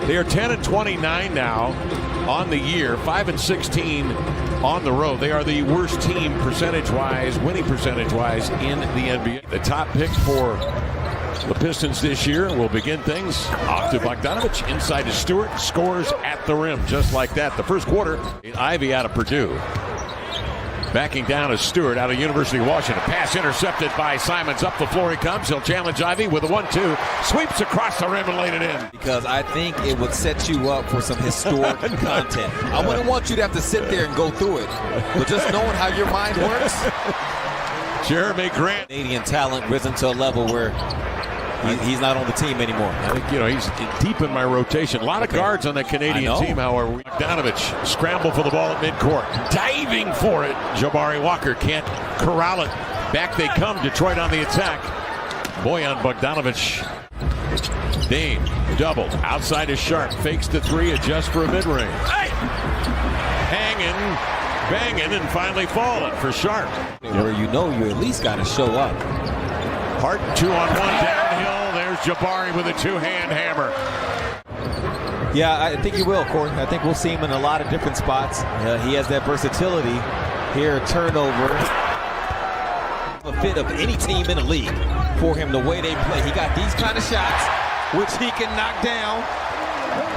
They are 10-29 now on the year, 5-16 on the road. They are the worst team percentage-wise, winning percentage-wise in the NBA. The top pick for the Pistons this year will begin things. Off to Bogdanovich, inside to Stewart, scores at the rim just like that. The first quarter, Ivy out of Purdue. Backing down is Stewart out of University of Washington. Pass intercepted by Simons. Up the floor he comes. He'll challenge Ivy with a 1-2. Sweeps across the rim and laid it in. Because I think it would set you up for some historic content. I wouldn't want you to have to sit there and go through it. But just knowing how your mind works. Jeremy Grant. Canadian talent risen to a level where he's not on the team anymore. I think, he's deep in my rotation. A lot of guards on that Canadian team, however. Bogdanovich scramble for the ball at midcourt. Diving for it. Jabari Walker can't corral it. Back they come. Detroit on the attack. Bojan Bogdanovich. Dame doubled. Outside is Sharp. Fakes the three. Adjusts for a mid-range. Hanging, banging, and finally falling for Sharp. Where you at least got to show up. Hart 2-on-1 downhill. There's Jabari with a two-hand hammer. Yeah, I think he will, Corey. I think we'll see him in a lot of different spots. He has that versatility. Here, turnover. A fit of any team in the league for him, the way they play. He got these kind of shots, which he can knock down.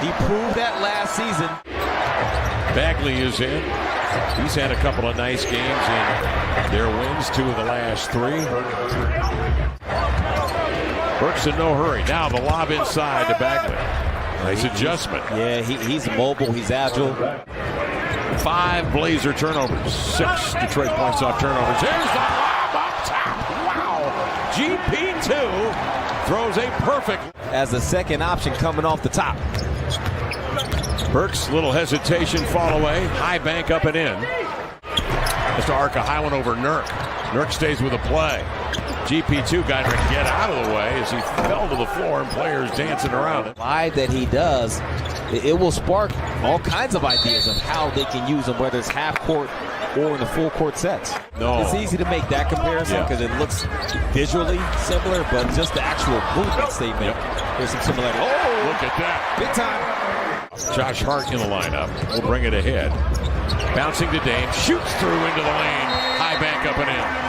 He proved that last season. Bagley is in. He's had a couple of nice games in their wins, 2 of the last 3. Burks in no hurry. Now the lob inside to Bagley. Nice adjustment. Yeah, he's mobile. He's agile. 5 Blazer turnovers. 6 Detroit points off turnovers. Here's the lob up top. Wow. GP2 throws a perfect. As a second option coming off the top. Burks, little hesitation, fall away. High bank up and in. Mr. Arca, high one over Nurk. Nurk stays with a play. GP2 got to get out of the way as he fell to the floor and players dancing around it. Live that he does, it will spark all kinds of ideas of how they can use him, whether it's half court or in the full court sets. No. It's easy to make that comparison because it looks visually similar, but just the actual movements they make, there's some similarity. Oh, look at that. Big time. Josh Hart in the lineup will bring it ahead. Bouncing to Dame, shoots through into the lane. High bank up and in.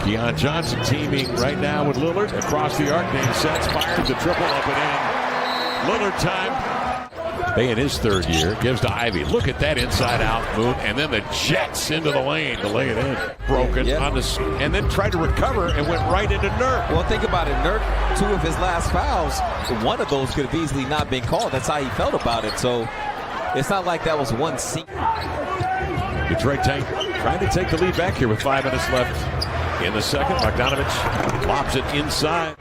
Keon Johnson teaming right now with Lillard across the arc. Dame sets, fires the triple up and in. Lillard time. Bay in his 3rd year gives to Ivy. Look at that inside out move, and then the jets into the lane to lay it in. Broken on the, and then tried to recover and went right into Nurk. Well, think about it. Nurk, 2 of his last fouls, one of those could have easily not been called. That's how he felt about it. So it's not like that was one seat. Detroit trying to take the lead back here with 5 minutes left in the second. Bogdanovich lobs it inside.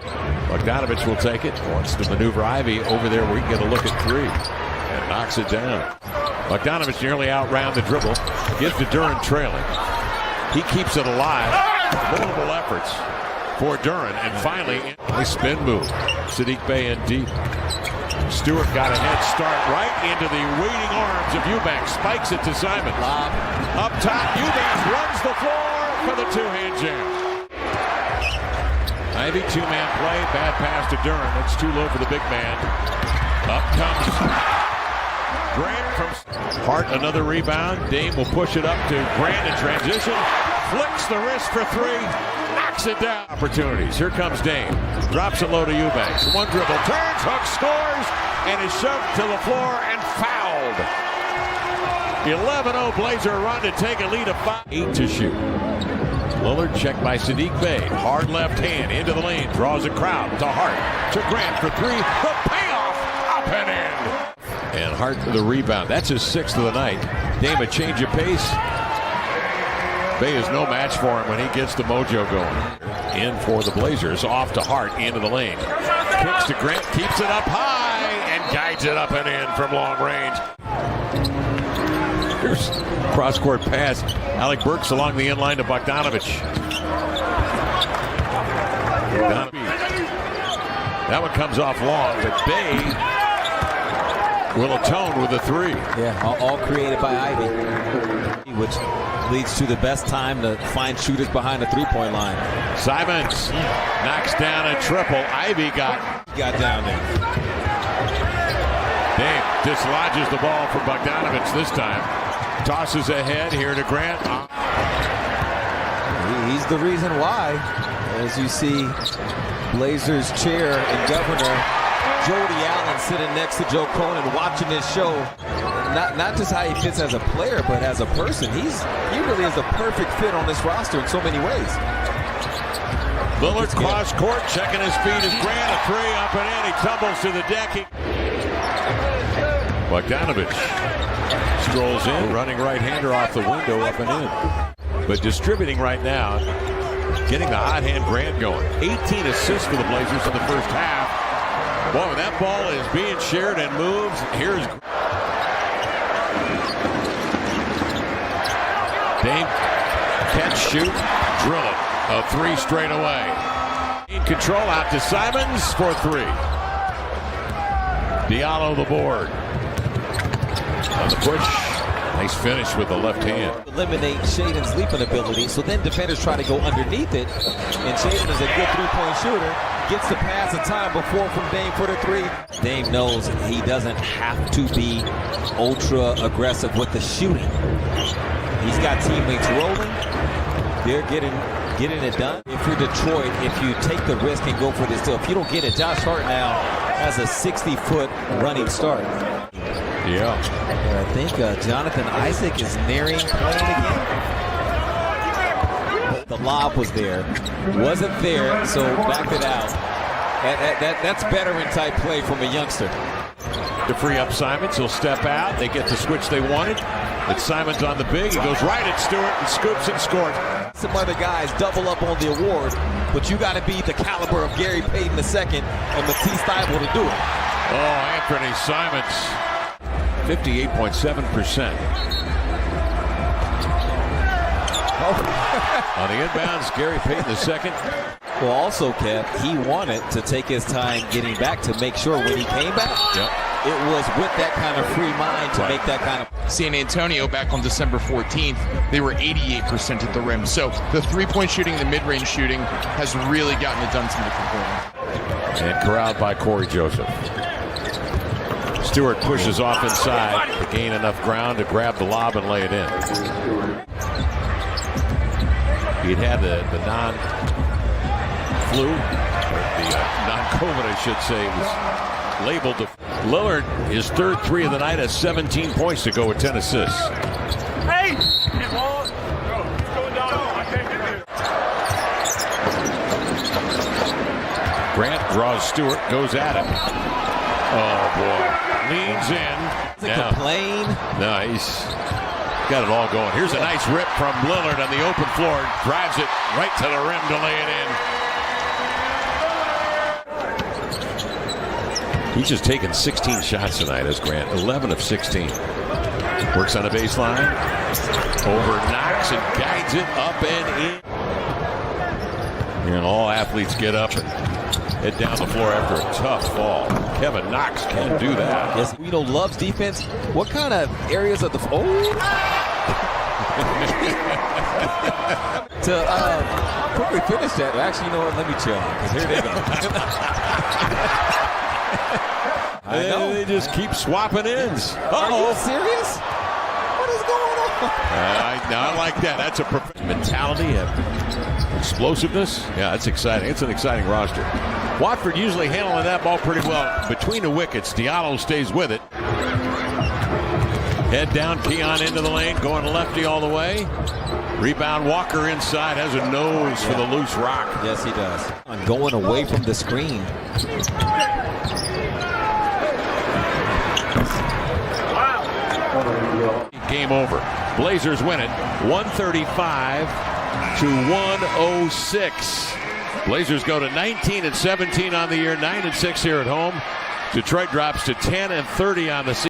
Bogdanovich will take it. Wants to maneuver Ivy over there where he can get a look at 3. And knocks it down. Bogdanovich nearly outround the dribble. Gives to Duren trailing. He keeps it alive. Multiple efforts for Duren. And finally, a spin move. Sadiq Bey in deep. Stewart got a head start right into the waiting arms of Eubanks. Spikes it to Simon. Lob. Up top, Eubanks runs the floor for the 2-hand jam. Ivy, 2-man play. Bad pass to Duren. That's too low for the big man. Up comes Grant from Hart. Another rebound. Dame will push it up to Grant in transition. Flicks the wrist for 3. Knocks it down. Opportunities. Here comes Dame. Drops it low to Eubanks. One dribble. Turns. Hook scores. And is shoved to the floor and fouled. 11-0 Blazer run to take a lead of 5. 8 to shoot. Lillard checked by Sadiq Bey. Hard left hand into the lane. Draws a crowd to Hart. To Grant for 3. The payoff. Up and in. And Hart for the rebound. That's his 6th of the night. Dame a change of pace. Bey is no match for him when he gets the mojo going. In for the Blazers. Off to Hart into the lane. Kicks to Grant. Keeps it up high. And guides it up and in from long range. Here's cross-court pass. Alec Burks along the end line to Bogdanovich. That one comes off long, but Bey will atone with a 3. Yeah, all created by Ivy, which leads to the best time to find shooters behind the three-point line. Simons knocks down a triple. Ivy got down there. Dame dislodges the ball from Bogdanovich this time. Tosses ahead here to Grant. He's the reason why. As you see, Blazers chair and governor Jody Allen sitting next to Joe Cronin watching this show. Not just how he fits as a player, but as a person. He really is the perfect fit on this roster in so many ways. Lillard cross court, checking his feet as Grant, a three up and in. He tumbles to the deck. Bogdanovich strolls in, running right-hander off the window, up and in. But distributing right now, getting the hot hand Grant going. 18 assists for the Blazers in the first half. Boy, that ball is being shared and moves. Here's Dame, catch, shoot, drill it. A three straight away. In control out to Simons for three. Diallo the board. On the push. Nice finish with the left hand. Eliminate Shaedon's leaping ability, so then defenders try to go underneath it. And Shaedon is a good three-point shooter. Gets the pass in time before from Dame for the three. Dame knows he doesn't have to be ultra aggressive with the shooting. He's got teammates rolling. They're getting it done. If you're Detroit, if you take the risk and go for this deal, if you don't get it, Josh Hart now has a 60-foot running start. Yeah. I think Jonathan Isaac is nearing playing again. The lob was there. Wasn't there, so backed it out. That's veteran-type play from a youngster. To free up Simons, he'll step out. They get the switch they wanted. It's Simons on the big. He goes right at Stewart and scoops and scores. Some other guys double up on the award, but you got to be the caliber of Gary Payton II and Matisse Thybulle to do it. Oh, Anthony Simons, 58.7%. On the inbounds, Gary Payton II. Well, also, Kev, he wanted to take his time getting back to make sure when he came back, it was with that kind of free mind to make that kind of... San Antonio back on December 14th, they were 88% at the rim. So the three-point shooting, the mid-range shooting has really gotten it done to the performance. And corralled by Corey Joseph. Stewart pushes off inside to gain enough ground to grab the lob and lay it in. He'd had the non-flu, the non-COVID, I should say, was labeled. Lillard, his third three of the night, has 17 points to go with 10 assists. Hey! It's going down. I can't get there. Grant draws Stewart, goes at him. Oh, boy. Leans in. Complain. No, he's got it all going. Here's a nice rip from Lillard on the open floor. Drives it right to the rim to lay it in. He's just taken 16 shots tonight as Grant. 11 of 16. Works on the baseline. Over Knox and guides it up and in. And all athletes get up and head down the floor after a tough fall. Kevin Knox can't do that. Yes, loves defense. What kind of areas of the... Oh! To quickly finish that. Actually, you know what? Let me chill. Because here they go. I know. They just keep swapping ends. Are you serious? What is going on? I like that. That's a mentality and explosiveness. Yeah, that's exciting. It's an exciting roster. Watford usually handling that ball pretty well between the wickets. Diallo stays with it. Head down, Keon into the lane, going lefty all the way. Rebound, Walker inside, has a nose for the loose rock. Yes, he does. I'm going away from the screen. Game over. Blazers win it 135-106. Blazers go to 19-17 on the year, 9-6 here at home. Detroit drops to 10-30 on the season.